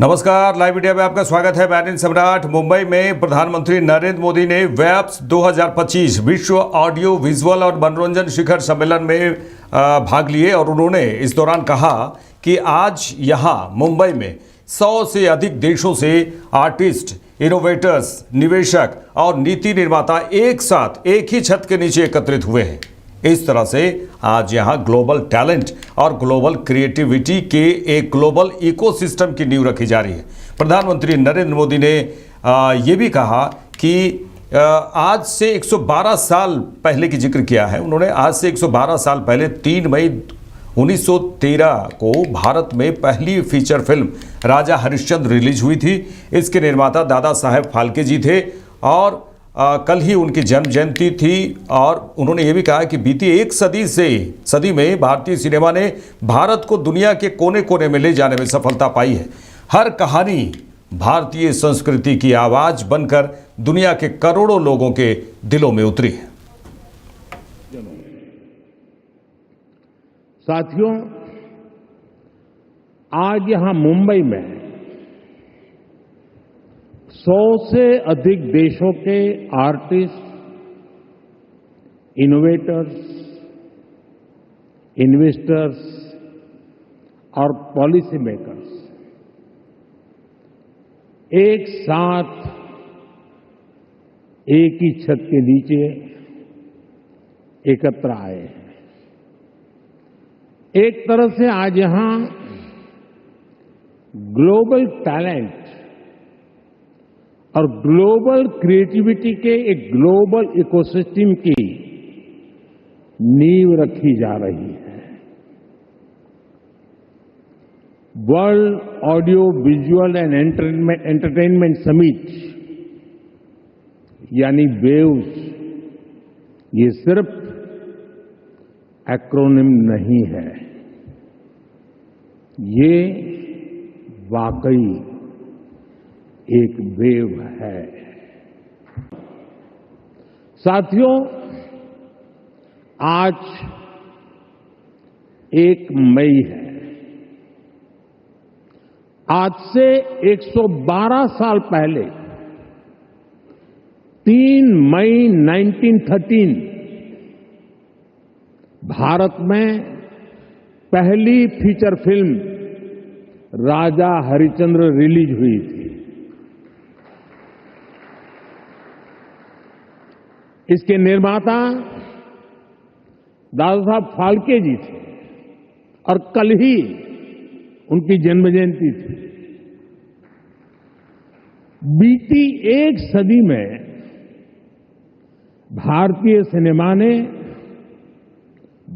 नमस्कार, live India में आपका स्वागत है। मैं सम्राट। मुंबई में प्रधानमंत्री नरेंद्र मोदी ने वेब्स 2025 विश्व ऑडियो विजुअल और मनोरंजन शिखर सम्मेलन में भाग लिए और उन्होंने इस दौरान कहा कि आज यहां मुंबई में 100 से अधिक देशों से आर्टिस्ट, इनोवेटर्स, निवेशक और नीति निर्माता एक साथ एक ही छत के नीचे एकत्रित हुए हैं। इस तरह से आज यहां ग्लोबल टैलेंट और ग्लोबल क्रिएटिविटी के एक ग्लोबल इकोसिस्टम की नींव रखी जा रही है। प्रधानमंत्री नरेंद्र मोदी ने ये भी कहा कि आज से 112 साल पहले की जिक्र किया है उन्होंने। आज से 112 साल पहले 3 मई 1913 को भारत में पहली फीचर फिल्म राजा हरिश्चंद्र रिलीज हुई थी। इसके निर्माता दादा साहेब फाल्के जी थे और कल ही उनकी जन्म जयंती थी। और उन्होंने ये भी कहा कि बीती एक सदी में भारतीय सिनेमा ने भारत को दुनिया के कोने कोने में ले जाने में सफलता पाई है। हर कहानी भारतीय संस्कृति की आवाज बनकर दुनिया के करोड़ों लोगों के दिलों में उतरी है। साथियों, आज यहां मुंबई में 100 से अधिक देशों के आर्टिस्ट, इनोवेटर्स, इन्वेस्टर्स और पॉलिसी मेकर्स एक साथ एक ही छत के नीचे एकत्र आए हैं। एक तरह से आज यहां ग्लोबल टैलेंट और ग्लोबल क्रिएटिविटी के एक ग्लोबल इकोसिस्टम की नींव रखी जा रही है। World audio visual and entertainment summit यानी वेव्स, ये सिर्फ एक्रोनिम नहीं है, ये वाकई एक वेव है। साथियों, आज 1 मई है। आज से 112 साल पहले 3 मई 1913 भारत में पहली फीचर फिल्म राजा हरिश्चंद्र रिलीज हुई थी। इसके निर्माता दादा साहब फाल्के जी थे और कल ही उनकी जन्म जयंती थी। बीती एक सदी में भारतीय सिनेमा ने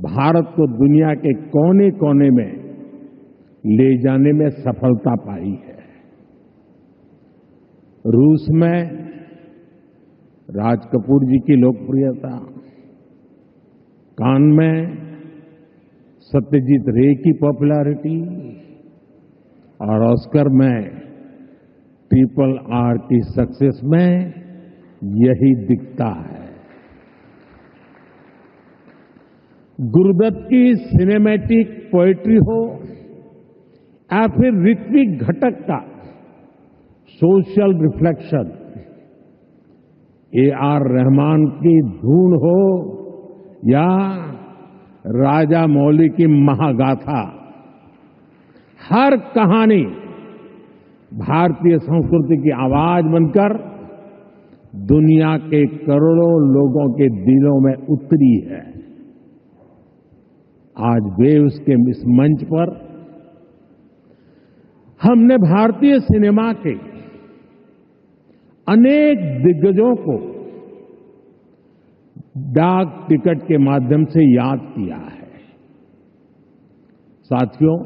भारत को दुनिया के कोने कोने में ले जाने में सफलता पाई है। रूस में राज कपूर जी की लोकप्रियता, कान में सत्यजीत रे की पॉपुलैरिटी और ऑस्कर में RRR की सक्सेस में यही दिखता है। गुरुदत्त की सिनेमैटिक पोएट्री हो या फिर ऋत्विक घटक का सोशल रिफ्लेक्शन, AR रहमान की धून हो या राजा मौली की महागाथा, हर कहानी भारतीय संस्कृति की आवाज बनकर दुनिया के करोड़ों लोगों के दिलों में उतरी है। आज वेव्स के इस मंच पर हमने भारतीय सिनेमा के अनेक दिग्गजों को डाक टिकट के माध्यम से याद किया है। साथियों,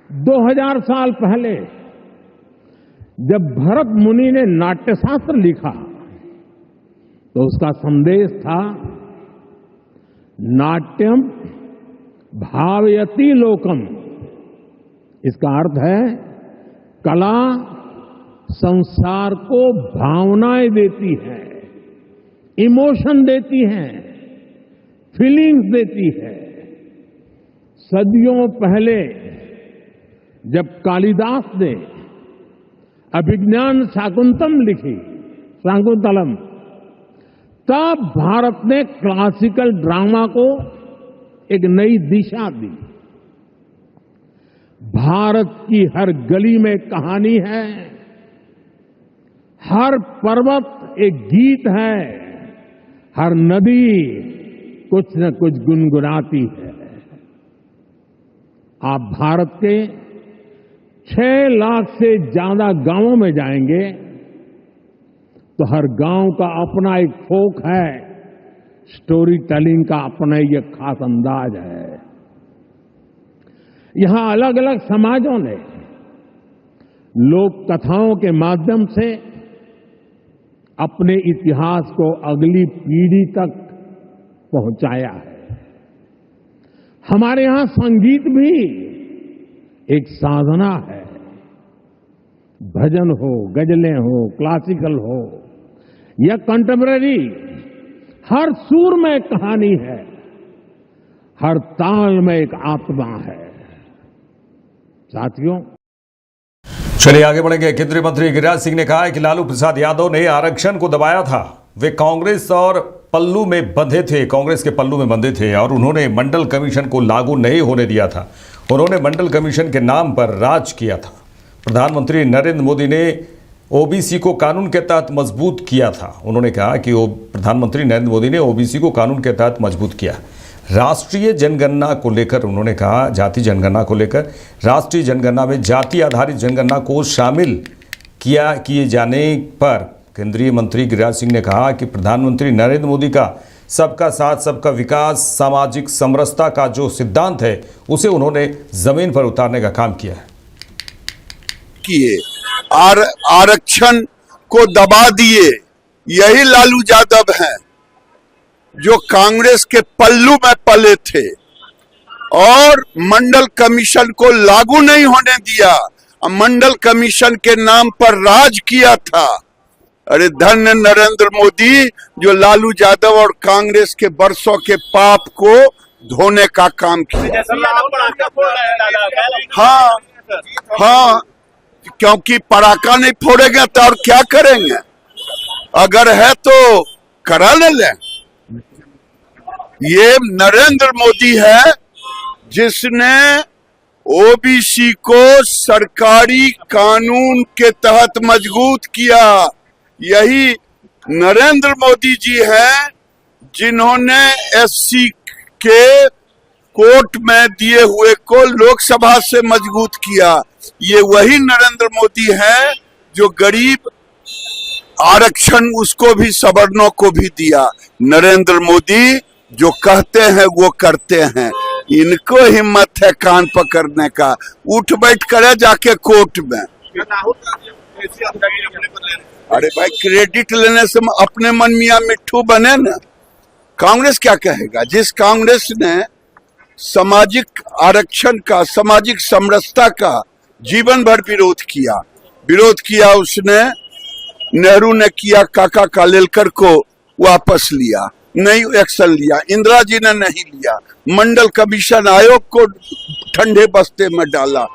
2000 साल पहले जब भरत मुनि ने नाट्यशास्त्र लिखा तो उसका संदेश था, नाट्यम भावयति लोकम। इसका अर्थ है कला संसार को भावनाएं देती है, इमोशन देती है, फीलिंग्स देती है। सदियों पहले जब कालिदास ने अभिज्ञान शाकुंतलम, तब भारत ने क्लासिकल ड्रामा को एक नई दिशा दी। भारत की हर गली में कहानी है, हर पर्वत एक गीत है, हर नदी कुछ न कुछ गुनगुनाती है। आप भारत के 6 लाख से ज्यादा गांवों में जाएंगे तो हर गांव का अपना एक फोक है, स्टोरी टेलिंग का अपना ही एक खास अंदाज है। यहां अलग अलग समाजों ने लोक कथाओं के माध्यम से अपने इतिहास को अगली पीढ़ी तक पहुंचाया है। हमारे यहां संगीत भी एक साधना है। भजन हो, गजलें हो, क्लासिकल हो या कंटेम्पररी, हर सुर में कहानी है, हर ताल में एक आत्मा है। साथियों, चलिए आगे बढ़ेंगे। केंद्रीय मंत्री गिरिराज सिंह ने कहा है कि लालू प्रसाद यादव ने आरक्षण को दबाया था। वे कांग्रेस और पल्लू में बंधे थे, कांग्रेस के पल्लू में बंधे थे और उन्होंने मंडल कमीशन को लागू नहीं होने दिया था। उन्होंने मंडल कमीशन के नाम पर राज किया था। प्रधानमंत्री नरेंद्र मोदी ने ओबीसी को कानून के तहत मजबूत किया था। उन्होंने कहा कि प्रधानमंत्री नरेंद्र मोदी ने ओबीसी को कानून के तहत मजबूत किया। राष्ट्रीय जनगणना को लेकर उन्होंने कहा, जाति जनगणना को लेकर, राष्ट्रीय जनगणना में जाति आधारित जनगणना को शामिल किए जाने पर केंद्रीय मंत्री गिरिराज सिंह ने कहा कि प्रधानमंत्री नरेंद्र मोदी का सबका साथ सबका विकास, सामाजिक समरसता का जो सिद्धांत है उसे उन्होंने जमीन पर उतारने का काम किया है। आरक्षण को दबा दिए, यही लालू यादव हैं जो कांग्रेस के पल्लू में पले थे और मंडल कमीशन को लागू नहीं होने दिया, मंडल कमीशन के नाम पर राज किया था। अरे धन्य नरेंद्र मोदी जो लालू यादव और कांग्रेस के वर्षों के पाप को धोने का काम किया। हाँ, क्योंकि पटाखा नहीं फोड़ेंगे तो और क्या करेंगे? अगर है तो करा ले। ये नरेंद्र मोदी है जिसने ओबीसी को सरकारी कानून के तहत मजबूत किया। यही नरेंद्र मोदी जी हैं जिन्होंने एससी के कोर्ट में दिए हुए को लोकसभा से मजबूत किया। ये वही नरेंद्र मोदी हैं जो गरीब आरक्षण उसको भी, सवर्णों को भी दिया। नरेंद्र मोदी जो कहते हैं वो करते हैं। इनको हिम्मत है कान पकड़ने का, उठ बैठ करे जाके कोर्ट में। अरे भाई, क्रेडिट लेने से अपने मन मियां मिट्ठू बने ना। कांग्रेस क्या कहेगा? जिस कांग्रेस ने सामाजिक आरक्षण का, सामाजिक समरसता का जीवन भर विरोध किया उसने, नेहरू ने किया, काका कालेलकर को वापस लिया, नहीं एक्शन लिया, इंदिरा जी ने नहीं लिया, मंडल कमीशन आयोग को ठंडे बस्ते में डाला,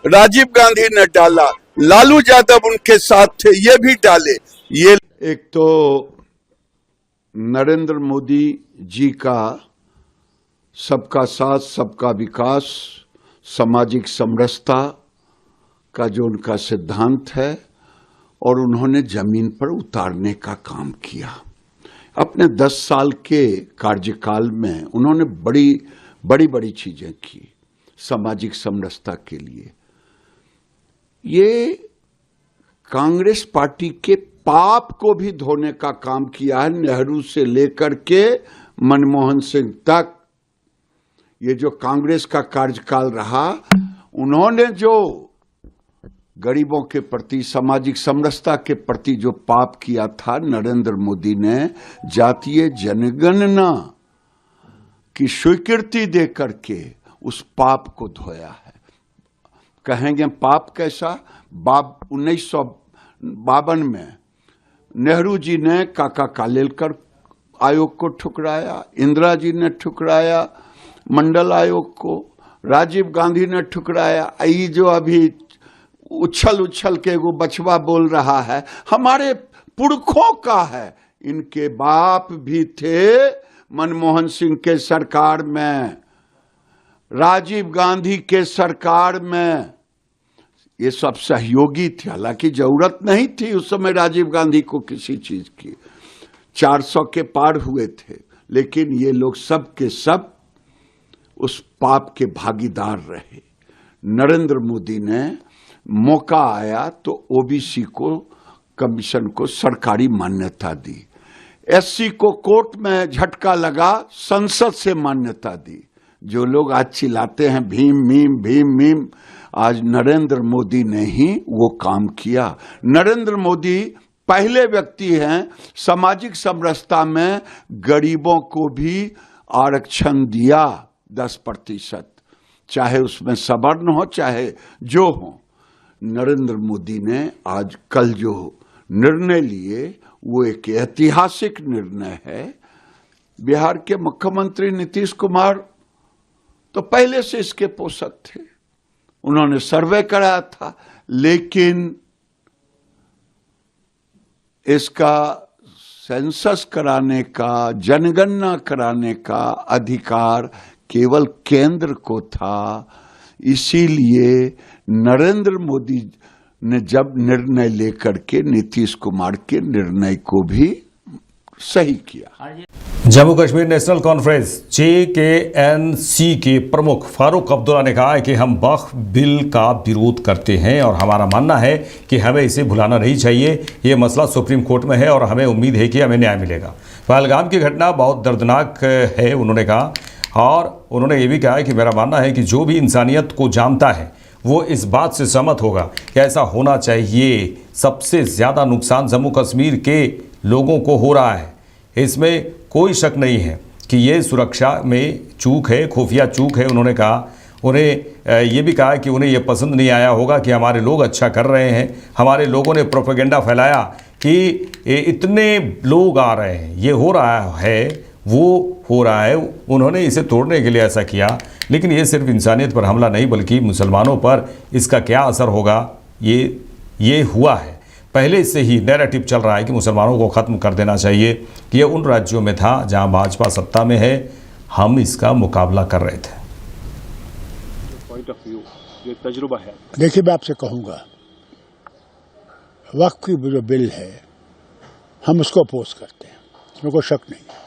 राजीव गांधी ने डाला, लालू यादव उनके साथ थे, ये भी डाले। ये एक तो नरेंद्र मोदी जी का सबका साथ सबका विकास, सामाजिक समरसता का जो उनका सिद्धांत है और उन्होंने जमीन पर उतारने का काम किया। अपने 10 साल के कार्यकाल में उन्होंने बड़ी चीजें की सामाजिक समरसता के लिए। ये कांग्रेस पार्टी के पाप को भी धोने का काम किया है। नेहरू से लेकर के मनमोहन सिंह तक ये जो कांग्रेस का कार्यकाल रहा, उन्होंने जो गरीबों के प्रति, सामाजिक समरसता के प्रति जो पाप किया था, नरेंद्र मोदी ने जातीय जनगणना की स्वीकृति दे करके उस पाप को धोया है। कहेंगे पाप कैसा? 1952 में नेहरू जी ने काका कालेलकर आयोग को ठुकराया, इंदिरा जी ने ठुकराया मंडल आयोग को, राजीव गांधी ने ठुकराया। ये जो अभी उछल उछल के वो बचवा बोल रहा है, हमारे पुरखों का है। इनके बाप भी थे मनमोहन सिंह के सरकार में, राजीव गांधी के सरकार में। ये सब सहयोगी थे, हालांकि जरूरत नहीं थी उस समय राजीव गांधी को किसी चीज की। 400 के पार हुए थे, लेकिन ये लोग सब के सब उस पाप के भागीदार रहे। नरेंद्र मोदी ने मौका आया तो ओबीसी को कमीशन को सरकारी मान्यता दी, एससी को कोर्ट में झटका लगा, संसद से मान्यता दी। जो लोग आज चिल्लाते हैं भीम मीम भीम मीम, आज नरेंद्र मोदी ने ही वो काम किया। नरेंद्र मोदी पहले व्यक्ति हैं सामाजिक समरसता में गरीबों को भी आरक्षण दिया 10%, चाहे उसमें सवर्ण हो चाहे जो हो। नरेंद्र मोदी ने आज कल जो निर्णय लिए वो एक ऐतिहासिक निर्णय है। बिहार के मुख्यमंत्री नीतीश कुमार तो पहले से इसके पोषक थे, उन्होंने सर्वे कराया था, लेकिन इसका सेंसस कराने का, जनगणना कराने का अधिकार केवल केंद्र को था। इसीलिए नरेंद्र मोदी ने जब निर्णय लेकर के नीतीश कुमार के निर्णय को भी सही किया। Jammu Kashmir national conference JKNC के प्रमुख फारूक अब्दुल्ला ने कहा है कि हम वक्फ बिल का विरोध करते हैं और हमारा मानना है कि हमें इसे भुलाना नहीं चाहिए। ये मसला सुप्रीम कोर्ट में है और हमें उम्मीद है कि हमें न्याय मिलेगा। पहलगाम की घटना बहुत दर्दनाक है, उन्होंने कहा, और उन्होंने ये भी कहा है कि मेरा मानना है कि जो भी इंसानियत को जानता है वो इस बात से सहमत होगा कि ऐसा होना चाहिए। सबसे ज़्यादा नुकसान जम्मू कश्मीर के लोगों को हो रहा है, इसमें कोई शक नहीं है कि ये सुरक्षा में चूक है, खुफिया चूक है। उन्होंने कहा, उन्हें ये भी कहा कि उन्हें ये पसंद नहीं आया होगा कि हमारे लोग अच्छा कर रहे हैं, हमारे लोगों ने प्रोपेगेंडा फैलाया कि इतने लोग आ रहे हैं, ये हो रहा है, वो हो रहा है। उन्होंने इसे तोड़ने के लिए ऐसा किया, लेकिन ये सिर्फ इंसानियत पर हमला नहीं बल्कि मुसलमानों पर इसका क्या असर होगा ये हुआ है। पहले से ही नैरेटिव चल रहा है कि मुसलमानों को ख़त्म कर देना चाहिए। ये उन राज्यों में था जहां भाजपा सत्ता में है, हम इसका मुकाबला कर रहे थे। पॉइंट ऑफ व्यू, ये तजुर्बा है। देखिए, मैं आपसे कहूँगा, वक्फ की जो बिल है हम उसको अपोज करते हैं, इसमें कोई शक नहीं है।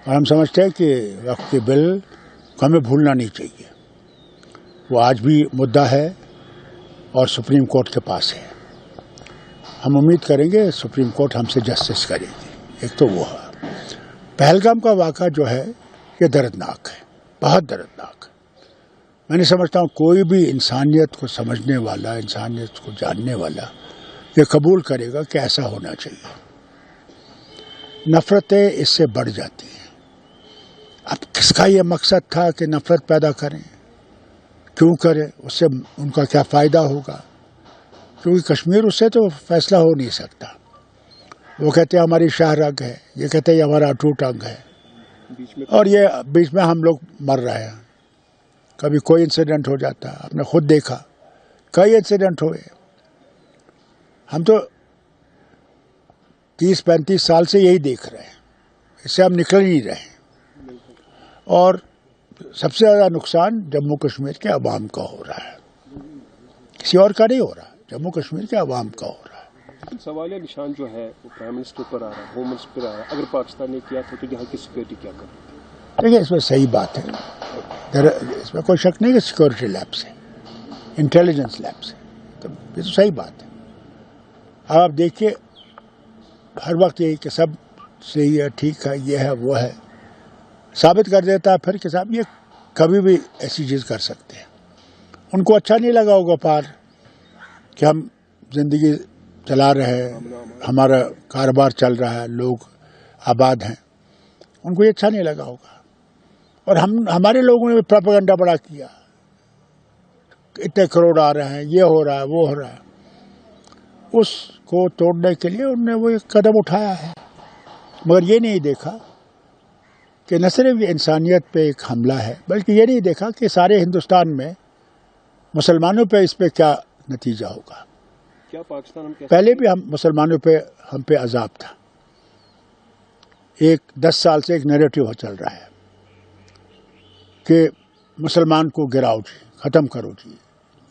और हम समझते हैं कि वक्फ की बिल को हमें भूलना नहीं चाहिए। वो आज भी मुद्दा है और सुप्रीम कोर्ट के पास है। हम उम्मीद करेंगे सुप्रीम कोर्ट हमसे जस्टिस करेगी। एक तो वो है। पहलगाम का वाक़ा जो है ये दर्दनाक है, बहुत दर्दनाक है। मैं नहीं समझता हूँ कोई भी इंसानियत को समझने वाला, इंसानियत को जानने वाला ये कबूल करेगा कि ऐसा होना चाहिए। नफ़रतें इससे बढ़ जाती हैं। अब किसका ये मकसद था कि नफ़रत पैदा करें? क्यों करें? उससे उनका क्या फ़ायदा होगा? क्योंकि कश्मीर उससे तो फैसला हो नहीं सकता। वो कहते हैं हमारी शाहरग है, ये कहते हैं हमारा अटूट अंग है, और ये बीच में हम लोग मर रहे हैं। कभी कोई इंसिडेंट हो जाता है, आपने खुद देखा कई इंसिडेंट हुए। हम तो 30-35 साल से यही देख रहे हैं, इससे हम निकल ही नहीं रहे। और सबसे ज़्यादा नुकसान जम्मू कश्मीर के अवाम का हो रहा है, किसी और का नहीं हो रहा, जम्मू कश्मीर के अवाम का हो रहा है। लेकिन सवाल या निशान जो है वो प्राइम मिनिस्टर पर आ रहा है, होम मिनिस्टर पर आ रहा है। अगर पाकिस्तान ने किया था तो यहाँ की सिक्योरिटी क्या कर? देखिए, इसमें सही बात है, इसमें कोई शक नहीं कि सिक्योरिटी लैब से, इंटेलिजेंस लैब से, तो ये तो सही बात है। अब आप देखिए, हर वक्त यही कि सब सही है, ठीक है, ये है, वो है, साबित कर देता है फिर कि साहब ये कभी भी ऐसी चीज़ कर सकते हैं। उनको अच्छा नहीं लगा होगा पार कि हम जिंदगी चला रहे हैं, हमारा कारोबार चल रहा है, लोग आबाद हैं, उनको ये अच्छा नहीं लगा होगा। और हमारे लोगों ने भी प्रोपेगेंडा बड़ा किया, इतने करोड़ आ रहे हैं, ये हो रहा है, वो हो रहा है। उसको तोड़ने के लिए उन्होंने वो एक कदम उठाया है, मगर ये नहीं देखा कि न सिर्फ ये इंसानियत पे एक हमला है, बल्कि ये नहीं देखा कि सारे हिंदुस्तान में मुसलमानों पे इस पे क्या नतीजा होगा। क्या पाकिस्तान हम कैसे पहले भी हम मुसलमानों पे हम पे अजाब था। एक 10 साल से एक नैरेटिव चल रहा है कि मुसलमान को गिराओ जी, ख़त्म करो जी,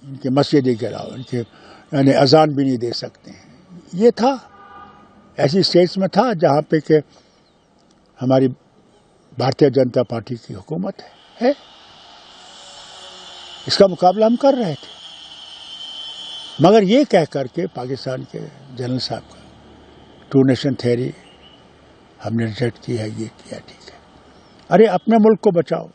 इनके मस्जिदें गिराओ, इनके यानी अजान भी नहीं दे सकते हैं। ये था, ऐसी स्टेट्स में था जहाँ पे कि हमारी भारतीय जनता पार्टी की हुकूमत है। इसका मुकाबला हम कर रहे थे, मगर ये कह करके पाकिस्तान के जनरल साहब का 2 नेशन थ्योरी हमने रिजेक्ट की है, ये किया, ठीक है। अरे अपने मुल्क को बचाओ,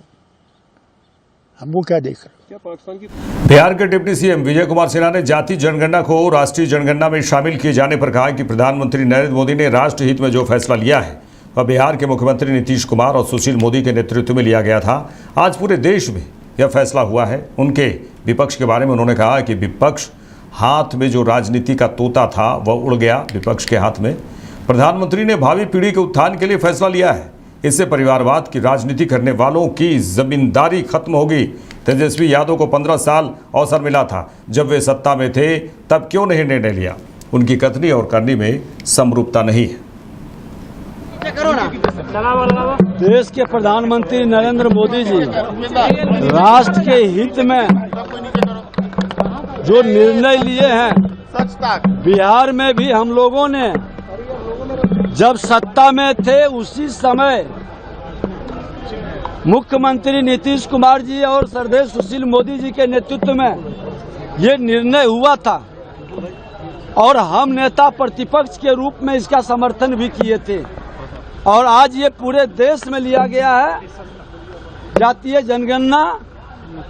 हमको क्या देख रहे हो? क्या पाकिस्तान की बिहार के डिप्टी सीएम विजय कुमार सिन्हा ने जाति जनगणना को राष्ट्रीय जनगणना में शामिल किए जाने पर कहा कि प्रधानमंत्री नरेंद्र मोदी ने राष्ट्र हित में जो फैसला लिया है वह बिहार के मुख्यमंत्री नीतीश कुमार और सुशील मोदी के नेतृत्व में लिया गया था। आज पूरे देश में यह फैसला हुआ है। उनके विपक्ष के बारे में उन्होंने कहा कि विपक्ष हाथ में जो राजनीति का तोता था वह उड़ गया विपक्ष के हाथ में। प्रधानमंत्री ने भावी पीढ़ी के उत्थान के लिए फैसला लिया है। इससे परिवारवाद की राजनीति करने वालों की जमींदारी खत्म होगी। तेजस्वी यादव को 15 साल अवसर मिला था, जब वे सत्ता में थे तब क्यों नहीं निर्णय लिया? उनकी कथनी और करनी में समरूपता नहीं है। देश के प्रधानमंत्री नरेंद्र मोदी जी राष्ट्र के हित में जो निर्णय लिए हैं, बिहार में भी हम लोगों ने जब सत्ता में थे उसी समय मुख्यमंत्री नीतीश कुमार जी और श्रद्धेय सुशील मोदी जी के नेतृत्व में ये निर्णय हुआ था और हम नेता प्रतिपक्ष के रूप में इसका समर्थन भी किए थे। और आज ये पूरे देश में लिया गया है जातीय जनगणना,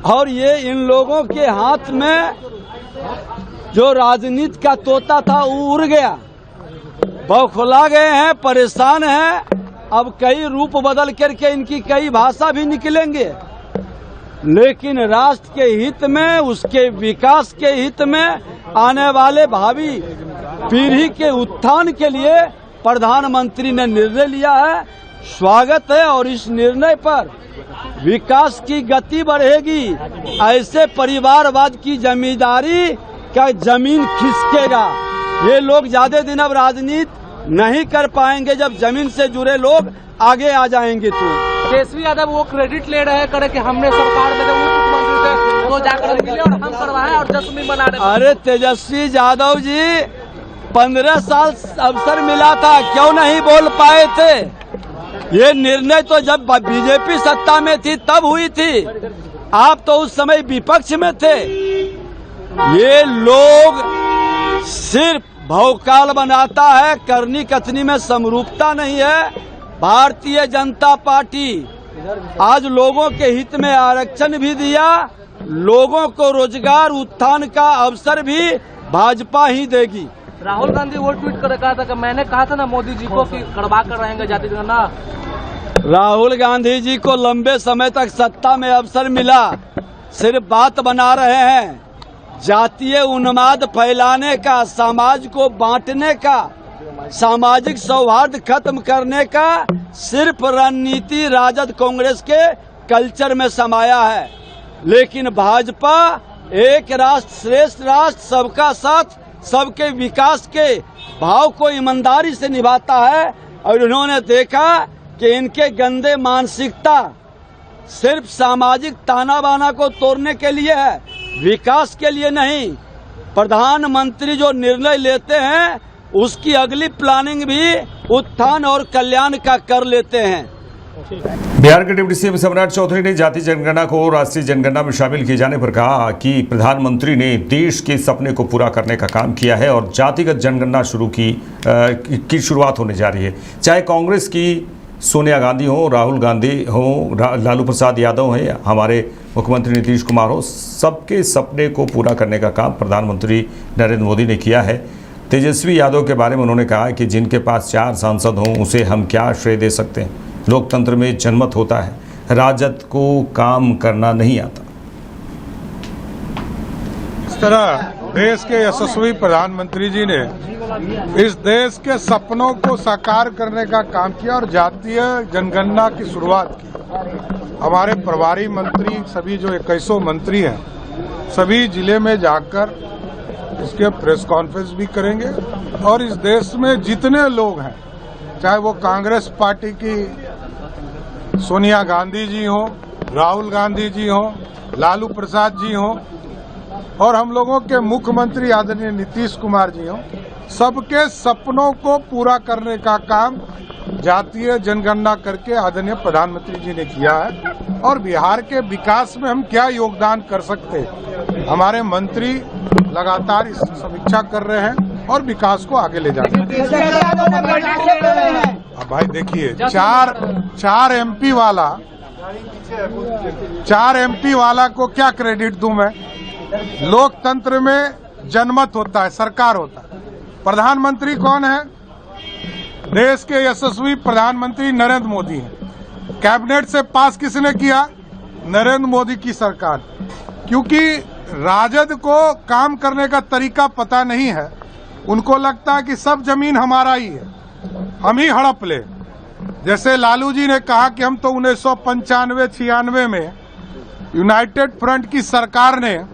और ये इन लोगों के हाथ में जो राजनीति का तोता था वो उड़ गया, बौखला गए हैं, परेशान हैं। अब कई रूप बदल करके इनकी कई भाषा भी निकलेंगे, लेकिन राष्ट्र के हित में, उसके विकास के हित में, आने वाले भावी पीढ़ी के उत्थान के लिए प्रधानमंत्री ने निर्णय लिया है। स्वागत है, और इस निर्णय पर विकास की गति बढ़ेगी। ऐसे परिवारवाद की जमींदारी का जमीन खिसकेगा। ये लोग ज्यादा दिन अब राजनीति नहीं कर पाएंगे जब जमीन से जुड़े लोग आगे आ जाएंगे। तो तेजस्वी यादव वो क्रेडिट ले रहे करे कि हमने सरकार में मुख्यमंत्री थे तो जाकर मिले और हम करवाए और जश्न मना रहे। अरे तेजस्वी यादव जी 15 साल अवसर मिला था, क्यों नहीं बोल पाए थे? ये निर्णय तो जब बीजेपी सत्ता में थी तब हुई थी, आप तो उस समय विपक्ष में थे। ये लोग सिर्फ भौकाल बनाता है, करनी कथनी में समरूपता नहीं है। भारतीय जनता पार्टी आज लोगों के हित में आरक्षण भी दिया, लोगों को रोजगार उत्थान का अवसर भी भाजपा ही देगी। राहुल गांधी वो ट्वीट कर कहा था कि मैंने कहा था ना मोदी जी को कि करवा कर रहेंगे जाति जनगणना। राहुल गांधी जी को लंबे समय तक सत्ता में अवसर मिला, सिर्फ बात बना रहे हैं। जातीय उन्माद फैलाने का, समाज को बांटने का, सामाजिक सौहार्द खत्म करने का सिर्फ रणनीति राजद कांग्रेस के कल्चर में समाया है। लेकिन भाजपा एक राष्ट्र श्रेष्ठ राष्ट्र, सबका साथ, सबके विकास के भाव को ईमानदारी से निभाता है। और उन्होंने देखा कि इनके गंदे मानसिकता सिर्फ सामाजिक ताना बाना को तोड़ने के लिए है, विकास के लिए नहीं। प्रधानमंत्री जो निर्णय लेते हैं उसकी अगली प्लानिंग भी उत्थान और कल्याण का कर लेते हैं। बिहार के डिप्टी सीएम सम्राट चौधरी ने जाति जनगणना को राष्ट्रीय जनगणना में शामिल किए जाने पर कहा कि प्रधानमंत्री ने देश के सपने को पूरा करने का काम किया है और जातिगत जनगणना की शुरुआत होने जा रही है। चाहे कांग्रेस की सोनिया गांधी हो, राहुल गांधी हो, लालू प्रसाद यादव हैं, हमारे मुख्यमंत्री नीतीश कुमार हो, सबके सपने को पूरा करने का काम प्रधानमंत्री नरेंद्र मोदी ने किया है। तेजस्वी यादव के बारे में उन्होंने कहा कि जिनके पास 4 सांसद हों उसे हम क्या श्रेय दे सकते हैं। लोकतंत्र में जनमत होता है, राजद को काम करना नहीं आता। इस तरह देश के यशस्वी प्रधानमंत्री जी ने इस देश के सपनों को साकार करने का काम किया और जातीय जनगणना की शुरुआत की। हमारे प्रभारी मंत्री सभी जो 21 मंत्री हैं सभी जिले में जाकर इसके प्रेस कॉन्फ्रेंस भी करेंगे और इस देश में जितने लोग हैं चाहे वो कांग्रेस पार्टी की सोनिया गांधी जी हो, राहुल गांधी जी हो, लालू प्रसाद जी हो और हम लोगों के मुख्यमंत्री आदरणीय नीतीश कुमार जी हो, सबके सपनों को पूरा करने का काम जातीय जनगणना करके आदरणीय प्रधानमंत्री जी ने किया है। और बिहार के विकास में हम क्या योगदान कर सकते हैं, हमारे मंत्री लगातार इस समीक्षा कर रहे हैं और विकास को आगे ले जा रहे हैं। अब भाई देखिए चार एमपी वाला को क्या क्रेडिट दूं मैं। लोकतंत्र में जनमत होता है, सरकार होता है। प्रधानमंत्री कौन है? देश के यशस्वी प्रधानमंत्री नरेंद्र मोदी हैं। कैबिनेट से पास किसने किया? नरेंद्र मोदी की सरकार। क्योंकि राजद को काम करने का तरीका पता नहीं है, उनको लगता है कि सब जमीन हमारा ही है, हम ही हड़प ले। जैसे लालू जी ने कहा कि हम तो 1995-96 में यूनाइटेड फ्रंट की सरकार ने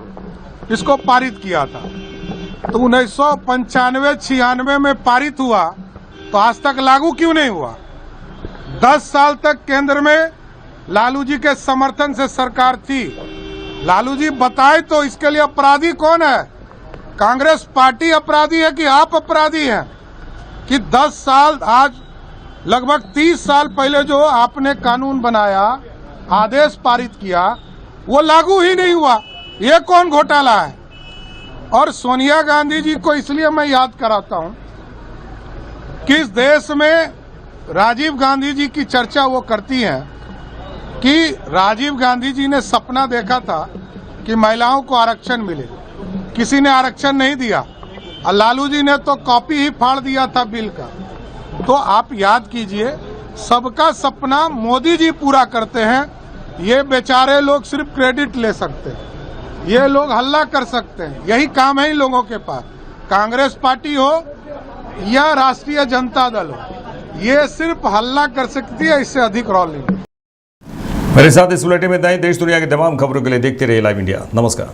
इसको पारित किया था, तो 1995-96 में पारित हुआ तो आज तक लागू क्यों नहीं हुआ? 10 साल तक केंद्र में लालू जी के समर्थन से सरकार थी। लालू जी बताए तो इसके लिए अपराधी कौन है? कांग्रेस पार्टी अपराधी है कि आप अपराधी हैं? कि 10 साल, आज लगभग 30 साल पहले जो आपने कानून बनाया, आदेश पारित किया, वो लागू ही नहीं हुआ। ये कौन घोटाला है? और सोनिया गांधी जी को इसलिए मैं याद कराता हूं कि इस देश में राजीव गांधी जी की चर्चा वो करती हैं कि राजीव गांधी जी ने सपना देखा था कि महिलाओं को आरक्षण मिले, किसी ने आरक्षण नहीं दिया और लालू जी ने तो कॉपी ही फाड़ दिया था बिल का। तो आप याद कीजिए, सबका सपना मोदी जी पूरा करते हैं। ये बेचारे लोग सिर्फ क्रेडिट ले सकते हैं, ये लोग हल्ला कर सकते हैं, यही काम है इन लोगों के पास। कांग्रेस पार्टी हो या राष्ट्रीय जनता दल हो, ये सिर्फ हल्ला कर सकती है, इससे अधिक रोल नहीं। मेरे साथ इस बुलेटिन में इतना ही। देश दुनिया की तमाम खबरों के लिए देखते रहिए लाइव इंडिया। नमस्कार।